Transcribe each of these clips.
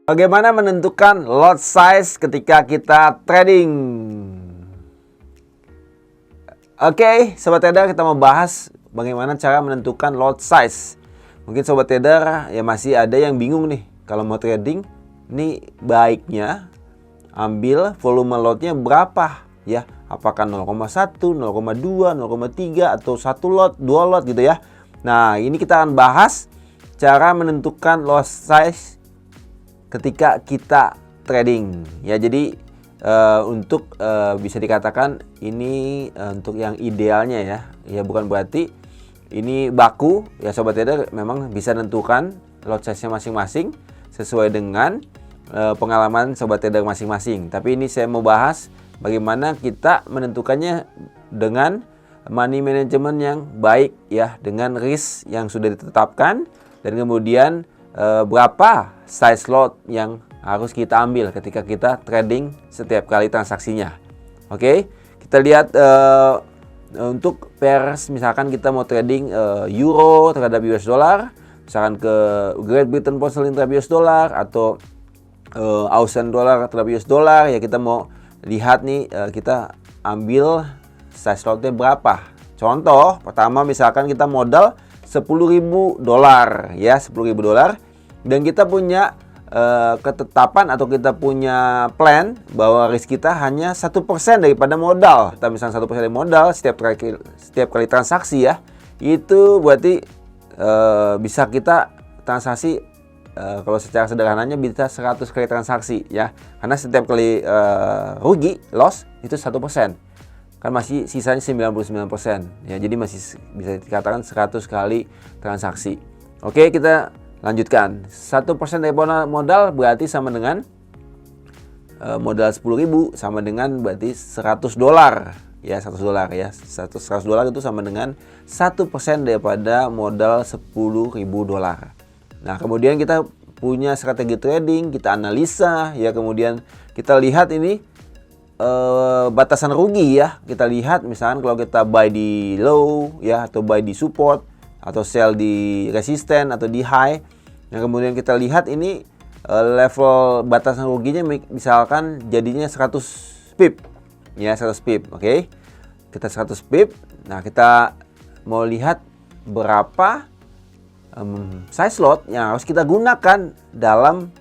Bagaimana menentukan lot size ketika kita trading? Oke, Sobat Trader, kita mau bahas bagaimana cara menentukan lot size. Mungkin Sobat Trader ya masih ada yang bingung nih, kalau mau trading, ini baiknya ambil volume lotnya berapa ya? Apakah 0,1, 0,2, 0,3 atau 1 lot, 2 lot gitu ya. Nah, ini kita akan bahas cara menentukan lot size ketika kita trading ya. Jadi untuk bisa dikatakan ini untuk yang idealnya ya bukan berarti ini baku ya. Sobat Trader memang bisa tentukan lot size-nya masing-masing sesuai dengan pengalaman Sobat Trader masing-masing. Tapi ini saya mau bahas bagaimana kita menentukannya dengan money management yang baik ya, dengan risk yang sudah ditetapkan, dan kemudian berapa size lot yang harus kita ambil ketika kita trading setiap kali transaksinya. Oke, kita lihat untuk pairs, misalkan kita mau trading euro terhadap US dollar, misalkan ke Great Britain Pound Sterling terhadap US dollar atau Australian dollar terhadap US dollar ya, kita mau lihat nih kita ambil size lotnya berapa. Contoh pertama, misalkan kita modal $10.000 ya, $10.000, dan kita punya ketetapan atau kita punya plan bahwa risk kita hanya 1% daripada modal. Kita misalnya 1% dari modal setiap kali transaksi ya, itu berarti bisa kita transaksi kalau secara sederhananya bisa 100 kali transaksi ya, karena setiap kali rugi loss itu 1%. Kan masih sisanya 99% ya, jadi masih bisa dikatakan 100 kali transaksi. Oke, kita lanjutkan. 1% dari modal berarti sama dengan modal 10.000 sama dengan berarti $100 ya, $100 ya. $100 itu sama dengan 1% daripada modal $10.000. Nah, kemudian kita punya strategi trading, kita analisa ya, kemudian kita lihat ini batasan rugi ya. Kita lihat misalkan kalau kita buy di low ya, atau buy di support, atau sell di resisten atau di high. Nah, kemudian kita lihat ini level batasan ruginya misalkan jadinya 100 pip ya, 100 pip. Oke, kita 100 pip. Nah, kita mau lihat berapa size lot yang harus kita gunakan dalam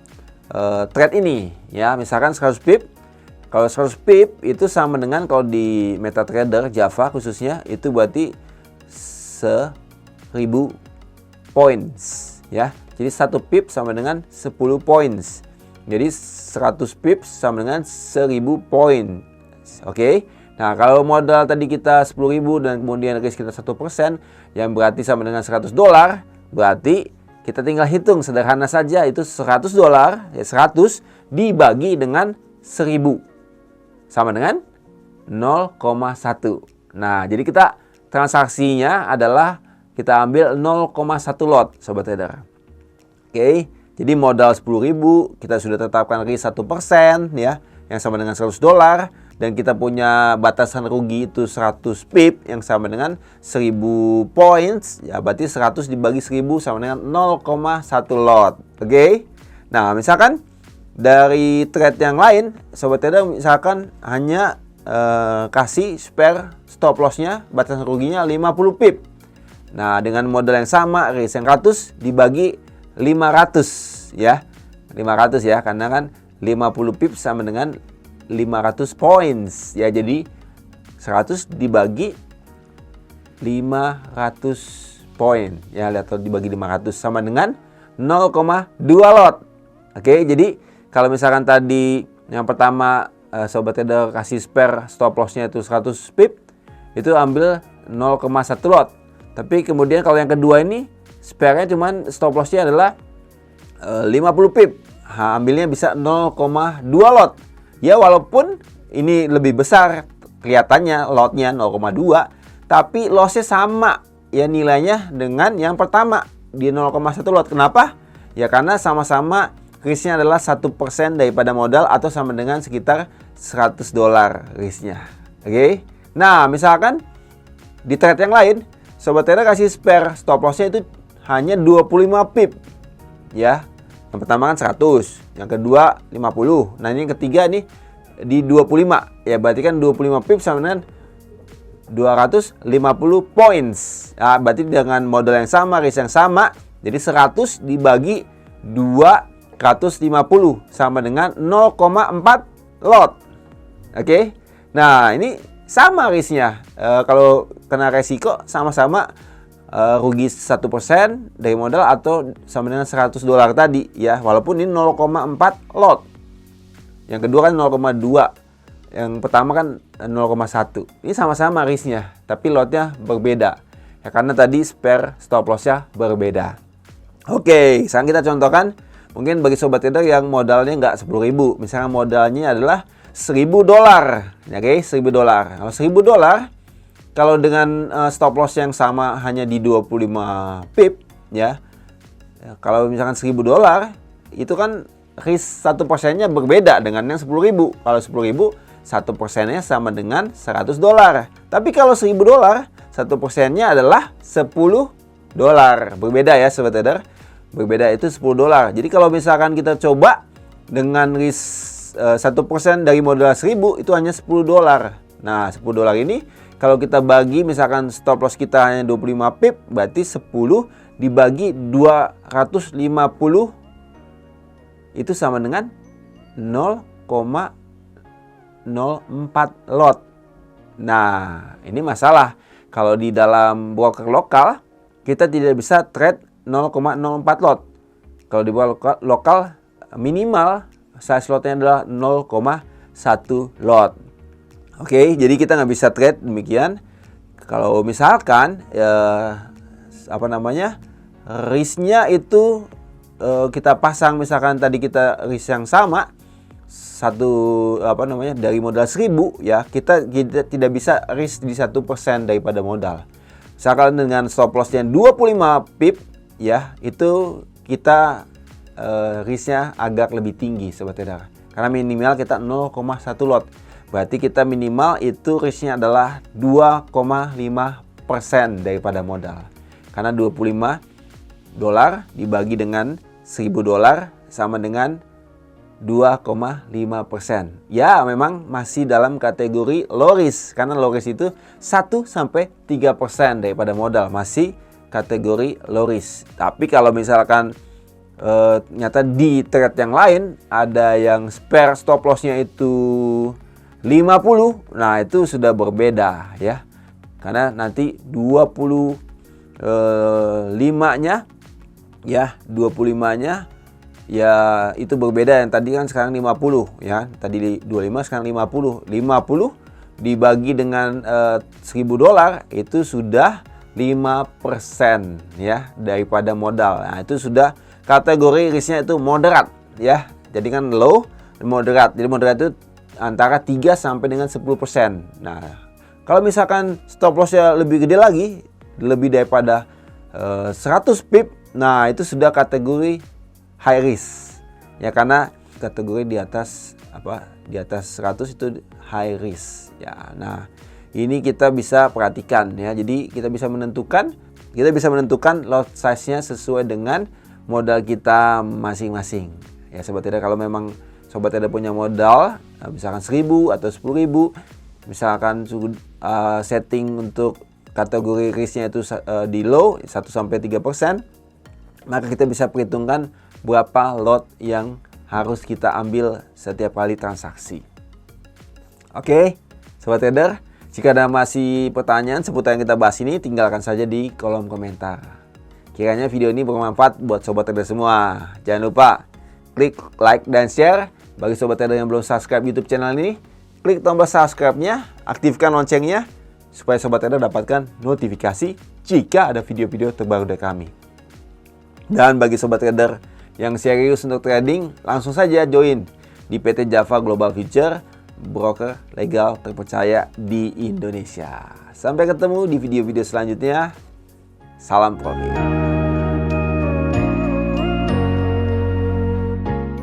trade ini ya. Misalkan 100 pip. Kalau 100 pip itu sama dengan, kalau di MetaTrader Java khususnya, itu berarti 1000 points ya. Jadi 1 pip sama dengan 10 points. Jadi 100 pip sama dengan 1000 poin. Oke. Nah, kalau modal tadi kita 10.000 dan kemudian risk kita 1%, yang berarti sama dengan $100, berarti kita tinggal hitung sederhana saja, itu $100 ya, 100 dibagi dengan 1000 sama dengan 0,1. Nah, jadi kita transaksinya adalah kita ambil 0,1 lot, Sobat Trader. Oke, jadi modal 10.000, kita sudah tetapkan risk 1% ya, yang sama dengan $100, dan kita punya batasan rugi itu 100 pip yang sama dengan 1000 points ya, berarti 100 dibagi 1000 sama dengan 0,1 lot. Oke. Nah, misalkan dari trade yang lain, Sobat Trader misalkan hanya kasih spare stop lossnya, batasan ruginya 50 pip. Nah, dengan modal yang sama, risk yang 100 dibagi 500 ya. 500 ya, karena kan 50 pip sama dengan 500 points ya. Jadi 100 dibagi 500 poin ya, atau dibagi 500 sama dengan 0,2 lot. Oke, jadi kalau misalkan tadi yang pertama Sobat Trader kasih spare stop lossnya itu 100 pip, itu ambil 0,1 lot. Tapi kemudian kalau yang kedua ini spare-nya cuman stop lossnya adalah 50 pip, ambilnya bisa 0,2 lot. Ya, walaupun ini lebih besar kelihatannya lotnya 0,2, tapi lossnya sama ya nilainya dengan yang pertama di 0,1 lot. Kenapa? Ya karena sama-sama risknya adalah 1% daripada modal atau sama dengan sekitar $100 risknya. Oke. Nah, misalkan di trade yang lain, Sobat Trader kasih spare stop lossnya itu hanya 25 pip. Ya, yang pertama kan 100, yang kedua 50. Nah ini yang ketiga nih di 25. Ya berarti kan 25 pip sama dengan 250 points. Nah, berarti dengan modal yang sama, risk yang sama, jadi 100 dibagi 250 sama dengan 0,4 lot. Oke. Nah, ini sama risknya. Kalau kena resiko sama-sama rugi 1% dari modal atau sama dengan $100 tadi ya, walaupun ini 0,4 lot. Yang kedua kan 0,2. Yang pertama kan 0,1. Ini sama-sama risknya, tapi lotnya berbeda. Ya karena tadi spare stop lossnya berbeda. Oke, sekarang kita contohkan. Mungkin bagi Sobat Trader yang modalnya nggak 10.000. Misalnya modalnya adalah $1.000. Ya oke, $1.000. Kalau $1.000, kalau dengan stop loss yang sama hanya di 25 pip, ya. Kalau misalkan $1.000, itu kan risk 1%-nya berbeda dengan yang 10.000. Kalau 10.000, 1%-nya sama dengan $100. Tapi kalau $1.000, 1%-nya adalah $10. Berbeda ya Sobat Trader. Berbeda itu $10. Jadi kalau misalkan kita coba dengan risk 1% dari modal 1.000 itu hanya $10. Nah, $10 ini kalau kita bagi misalkan stop loss kita hanya 25 pip, berarti 10 dibagi 250 itu sama dengan 0,04 lot. Nah, ini masalah. Kalau di dalam broker lokal, kita tidak bisa trade 0,04 lot. Kalau di broker lokal, minimal size lotnya adalah 0,1 lot. Oke, jadi kita nggak bisa trade demikian. Kalau misalkan risknya itu kita pasang, misalkan tadi kita risk yang sama dari modal 1.000 ya, kita tidak bisa risk di 1% daripada modal. Misalkan dengan stop lossnya 25 pip ya, itu kita risknya agak lebih tinggi Sobat Trader. Karena minimal kita 0,1 lot. Berarti kita minimal itu risknya adalah 2,5% daripada modal. Karena $25 dibagi dengan $1.000 sama dengan 2,5%. Ya, memang masih dalam kategori low risk. Karena low risk itu 1-3% daripada modal. Masih kategori low risk. Tapi kalau misalkan ternyata di trade yang lain ada yang spare stop lossnya itu 50, nah itu sudah berbeda ya. Karena nanti 25-nya ya, 25-nya ya itu berbeda. Yang tadi kan sekarang 50 ya. Tadi 25 sekarang 50. 50 dibagi dengan $1.000 itu sudah 5% ya daripada modal. Nah, itu sudah kategori risknya itu moderat ya. Jadi kan low, moderat. Jadi moderat itu antara 3 sampai dengan 10%. Nah, kalau misalkan stop lossnya lebih gede lagi, lebih daripada 100 pip, nah itu sudah kategori high risk. Ya karena kategori di atas 100 itu high risk ya. Nah, ini kita bisa perhatikan ya. Jadi kita bisa menentukan lot size-nya sesuai dengan modal kita masing-masing. Ya Sobat Trader, kalau memang Sobat Trader punya modal misalkan 1.000 atau 10.000, misalkan setting untuk kategori risknya itu di low 1-3%, maka kita bisa perhitungkan berapa lot yang harus kita ambil setiap kali transaksi. Oke, Sobat Trader, jika ada masih pertanyaan seputar yang kita bahas ini, tinggalkan saja di kolom komentar. Kiranya video ini bermanfaat buat Sobat Trader semua. Jangan lupa klik like dan share. Bagi Sobat Trader yang belum subscribe YouTube channel ini, klik tombol subscribe-nya, aktifkan loncengnya, supaya Sobat Trader dapatkan notifikasi jika ada video-video terbaru dari kami. Dan bagi Sobat Trader yang serius untuk trading, langsung saja join di PT Java Global Future, broker legal terpercaya di Indonesia. Sampai ketemu di video-video selanjutnya. Salam profit.